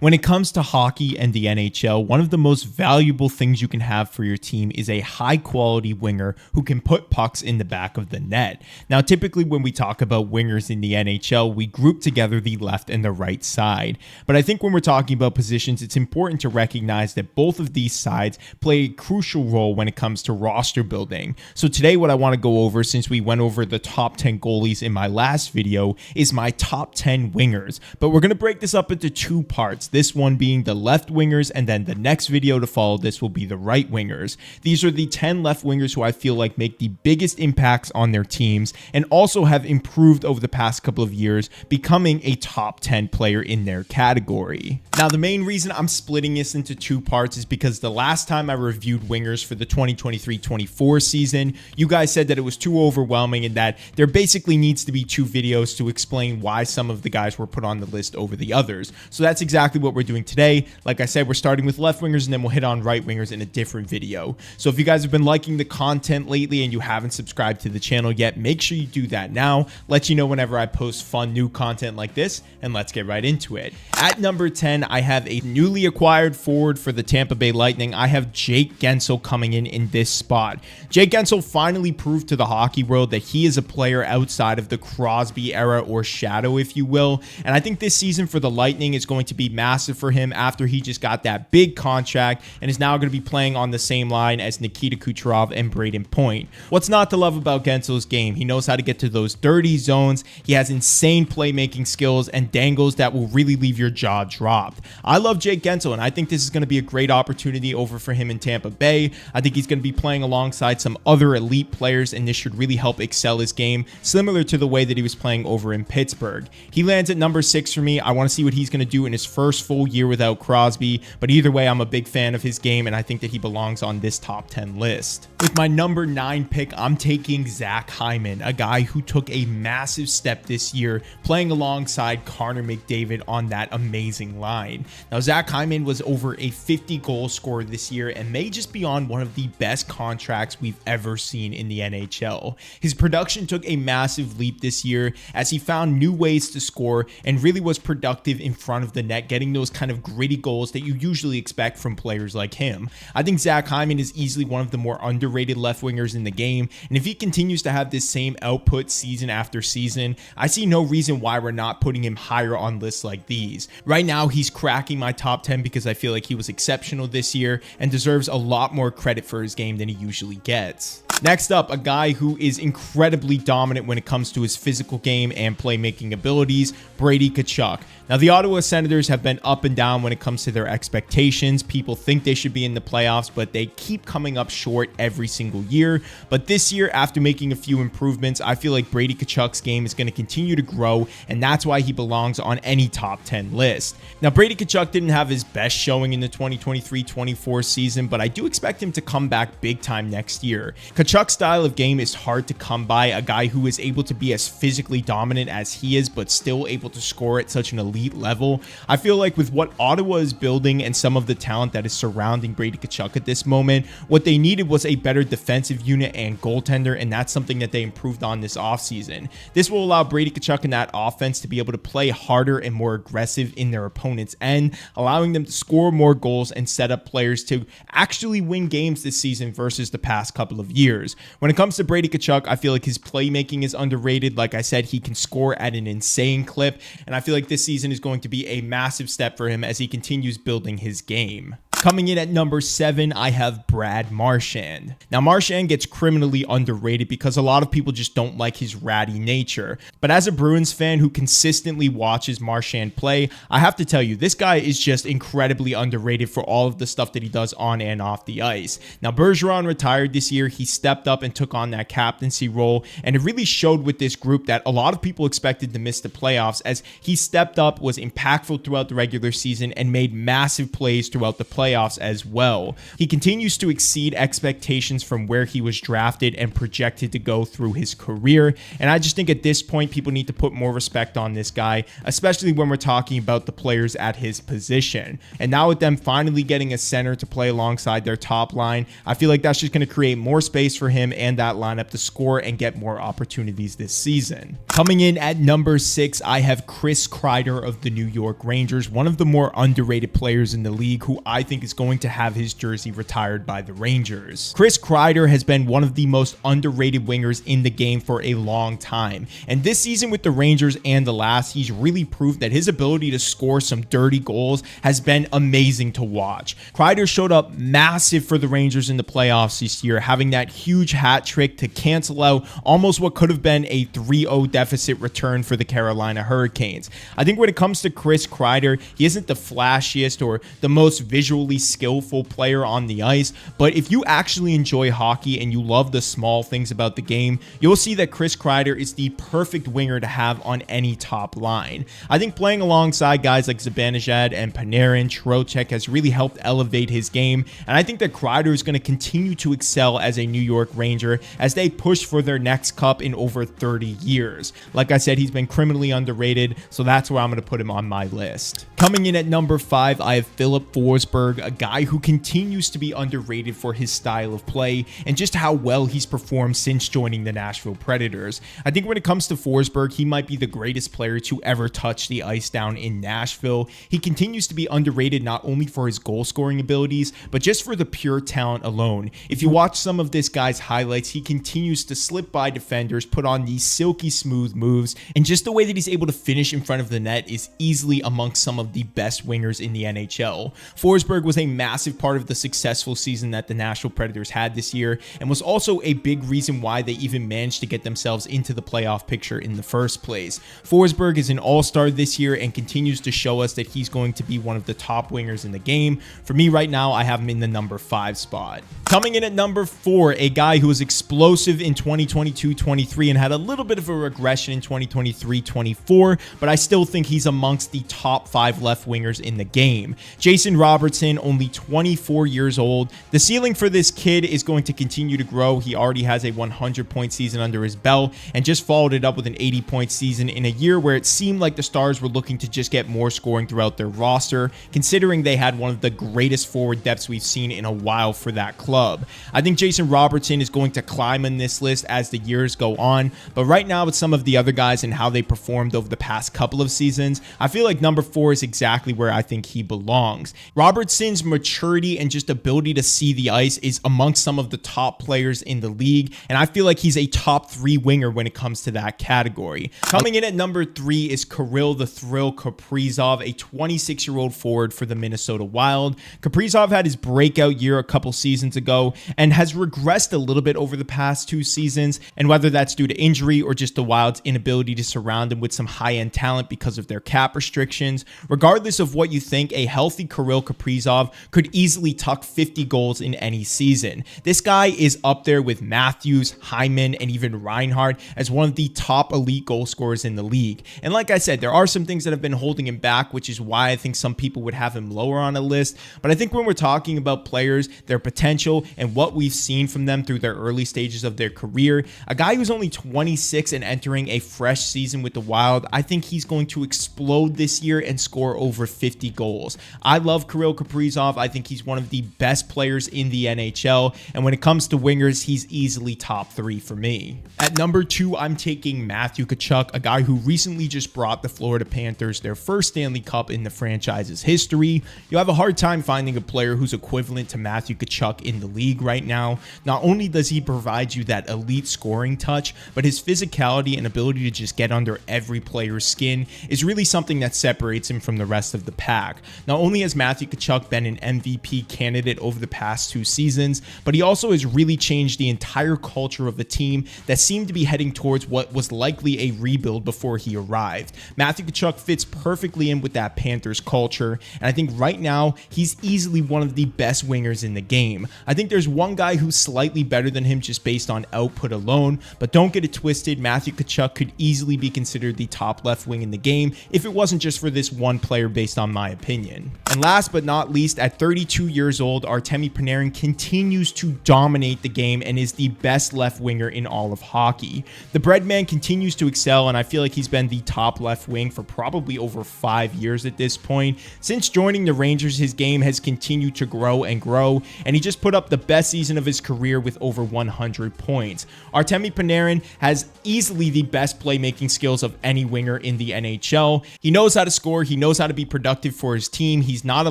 When it comes to hockey and the NHL, one of the most valuable things you can have for your team is a high-quality winger who can put pucks in the back of the net. Now, typically when we talk about wingers in the NHL, we group together the left and the right side. But I think when we're talking about positions, it's important to recognize that both of these sides play a crucial role when it comes to roster building. So today what I want to go over, since we went over the top 10 goalies in my last video, is my top 10 wingers. But we're going to break this up into two parts. This one being the left wingers, and then the next video to follow this will be the right wingers. These are the 10 left wingers who I feel like make the biggest impacts on their teams and also have improved over the past couple of years, becoming a top 10 player in their category. Now, the main reason I'm splitting this into two parts is because the last time I reviewed wingers for the 2023-24 season, you guys said that it was too overwhelming and that there basically needs to be two videos to explain why some of the guys were put on the list over the others. So that's exactly what we're doing today. Like I said, we're starting with left wingers and then we'll hit on right wingers in a different video. So if you guys have been liking the content lately and you haven't subscribed to the channel yet, make sure you do that now. Let you know whenever I post fun new content like this, and let's get right into it. At number 10, I have a newly acquired forward for the Tampa Bay Lightning. I have Jake Guentzel coming in this spot. Jake Guentzel finally proved to the hockey world that he is a player outside of the Crosby era or shadow, if you will. And I think this season for the Lightning is going to be massive for him after he just got that big contract and is now going to be playing on the same line as Nikita Kucherov and Braden Point. What's not to love about Guentzel's game? He knows how to get to those dirty zones. He has insane playmaking skills and dangles that will really leave your jaw dropped. I love Jake Guentzel, and I think this is going to be a great opportunity over for him in Tampa Bay. I think he's going to be playing alongside some other elite players, and this should really help excel his game, similar to the way that he was playing over in Pittsburgh. He lands at number 6 for me. I want to see what he's going to do in his first full year without Crosby, but either way, I'm a big fan of his game, and I think that he belongs on this top 10 list. With my number 9 pick, I'm taking Zack Hyman, a guy who took a massive step this year, playing alongside Connor McDavid on that amazing line. Now, Zack Hyman was over a 50-goal scorer this year and may just be on one of the best contracts we've ever seen in the NHL. His production took a massive leap this year as he found new ways to score and really was productive in front of the net, getting those kind of gritty goals that you usually expect from players like him. I think Zack Hyman is easily one of the more underrated left wingers in the game, and if he continues to have this same output season after season, I see no reason why we're not putting him higher on lists like these. Right now, he's cracking my top 10 because I feel like he was exceptional this year and deserves a lot more credit for his game than he usually gets. Next up, a guy who is incredibly dominant when it comes to his physical game and playmaking abilities, Brady Kachuck. Now, the Ottawa Senators have been up and down when it comes to their expectations. People think they should be in the playoffs, but they keep coming up short every single year. But this year, after making a few improvements, I feel like Brady Kachuck's game is going to continue to grow, and that's why he belongs on any top 10 list. Now, Brady Kachuck didn't have his best showing in the 2023-24 season, but I do expect him to come back big time next year. Kachuck's style of game is hard to come by, a guy who is able to be as physically dominant as he is, but still able to score at such an elite level. I feel like with what Ottawa is building and some of the talent that is surrounding Brady Kachuck at this moment, what they needed was a better defensive unit and goaltender, and that's something that they improved on this offseason. This will allow Brady Kachuck and that offense to be able to play harder and more aggressive in their opponent's end, allowing them to score more goals and set up players to actually win games this season versus the past couple of years. When it comes to Brady Kachuck, I feel like his playmaking is underrated. Like I said, he can score at an insane clip, and I feel like this season is going to be a massive step for him as he continues building his game. Coming in at number 7, I have Brad Marchand. Now, Marchand gets criminally underrated because a lot of people just don't like his ratty nature. But as a Bruins fan who consistently watches Marchand play, I have to tell you, this guy is just incredibly underrated for all of the stuff that he does on and off the ice. Now, Bergeron retired this year. He stepped up and took on that captaincy role, and it really showed with this group that a lot of people expected to miss the playoffs as he stepped up, was impactful throughout the regular season, and made massive plays throughout the playoffs. playoffs as well. He continues to exceed expectations from where he was drafted and projected to go through his career, and I just think at this point people need to put more respect on this guy, especially when we're talking about the players at his position. And now with them finally getting a center to play alongside their top line, I feel like that's just going to create more space for him and that lineup to score and get more opportunities this season. Coming in at number 6, I have Chris Kreider of the New York Rangers, one of the more underrated players in the league who I think is going to have his jersey retired by the Rangers. Chris Kreider has been one of the most underrated wingers in the game for a long time, and this season with the Rangers and the last, he's really proved that his ability to score some dirty goals has been amazing to watch. Kreider showed up massive for the Rangers in the playoffs this year, having that huge hat trick to cancel out almost what could have been a 3-0 deficit return for the Carolina Hurricanes. I think when it comes to Chris Kreider, he isn't the flashiest or the most visually skillful player on the ice, but if you actually enjoy hockey and you love the small things about the game, you'll see that Chris Kreider is the perfect winger to have on any top line. I think playing alongside guys like Zibanejad and Panarin, Trocheck has really helped elevate his game, and I think that Kreider is going to continue to excel as a New York Ranger as they push for their next cup in over 30 years. Like I said, he's been criminally underrated, so that's where I'm going to put him on my list. Coming in at number 5, I have Filip Forsberg, a guy who continues to be underrated for his style of play and just how well he's performed since joining the Nashville Predators. I think when it comes to Forsberg, he might be the greatest player to ever touch the ice down in Nashville. He continues to be underrated not only for his goal scoring abilities, but just for the pure talent alone. If you watch some of this guy's highlights, he continues to slip by defenders, put on these silky smooth moves, and just the way that he's able to finish in front of the net is easily amongst some of the best wingers in the NHL. Forsberg was a massive part of the successful season that the Nashville Predators had this year, and was also a big reason why they even managed to get themselves into the playoff picture in the first place. Forsberg is an all-star this year and continues to show us that he's going to be one of the top wingers in the game. For me right now, I have him in the number 5 spot. Coming in at number 4, a guy who was explosive in 2022-23 and had a little bit of a regression in 2023-24, but I still think he's amongst the top 5 left wingers in the game. Jason Robertson, only 24 years old. The ceiling for this kid is going to continue to grow. He already has a 100-point season under his belt and just followed it up with an 80-point season in a year where it seemed like the Stars were looking to just get more scoring throughout their roster, considering they had one of the greatest forward depths we've seen in a while for that club. I think Jason Robertson is going to climb in this list as the years go on, but right now with some of the other guys and how they performed over the past couple of seasons, I feel like number 4 is exactly where I think he belongs. Robertson's maturity and just ability to see the ice is amongst some of the top players in the league, and I feel like he's a top 3 winger when it comes to that category. Coming in at number 3 is Kirill the Thrill Kaprizov, a 26-year-old forward for the Minnesota Wild. Kaprizov had his breakout year a couple seasons ago and has regressed a little bit over the past 2 seasons, and whether that's due to injury or just the Wild's inability to surround him with some high-end talent because of their cap restrictions, regardless of what you think, a healthy Kirill Kaprizov could easily tuck 50 goals in any season. This guy is up there with Matthews, Hyman, and even Reinhart as one of the top elite goal scorers in the league. And like I said, there are some things that have been holding him back, which is why I think some people would have him lower on a list. But I think when we're talking about players, their potential, and what we've seen from them through their early stages of their career, a guy who's only 26 and entering a fresh season with the Wild, I think he's going to explode this year and score over 50 goals. I love Kirill Kaprizov. I think he's one of the best players in the NHL, and when it comes to wingers, he's easily top 3 for me. At number 2, I'm taking Matthew Kachuck, a guy who recently just brought the Florida Panthers their first Stanley Cup in the franchise's history. You'll have a hard time finding a player who's equivalent to Matthew Kachuck in the league right now. Not only does he provide you that elite scoring touch, but his physicality and ability to just get under every player's skin is really something that separates him from the rest of the pack. Not only has Matthew Kachuck been an MVP candidate over the past 2 seasons, but he also has really changed the entire culture of the team that seemed to be heading towards what was likely a rebuild before he arrived. Matthew Kachuck fits perfectly in with that Panthers culture, and I think right now he's easily one of the best wingers in the game. I think there's one guy who's slightly better than him just based on output alone, but don't get it twisted, Matthew Kachuck could easily be considered the top left wing in the game if it wasn't just for this one player based on my opinion. And last but not least, least, at 32 years old, Artemi Panarin continues to dominate the game and is the best left winger in all of hockey. The Breadman continues to excel, and I feel like he's been the top left wing for probably over 5 years at this point. Since joining the Rangers, his game has continued to grow and grow, and he just put up the best season of his career with over 100 points. Artemi Panarin has easily the best playmaking skills of any winger in the NHL. He knows how to score, he knows how to be productive for his team, he's not a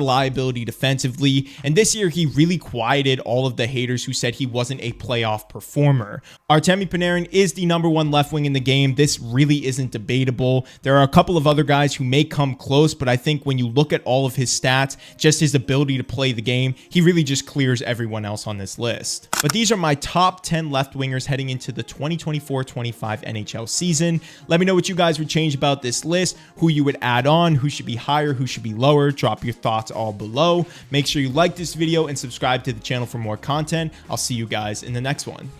liability defensively, and this year he really quieted all of the haters who said he wasn't a playoff performer. Artemi Panarin is the #1 left wing in the game. This really isn't debatable. There are a couple of other guys who may come close, but I think when you look at all of his stats, just his ability to play the game, he really just clears everyone else on this list. But these are my top 10 left wingers heading into the 2024-25 NHL season. Let me know what you guys would change about this list, who you would add on, who should be higher, who should be lower. Drop your thoughts all below. Make sure you like this video and subscribe to the channel for more content. I'll see you guys in the next one.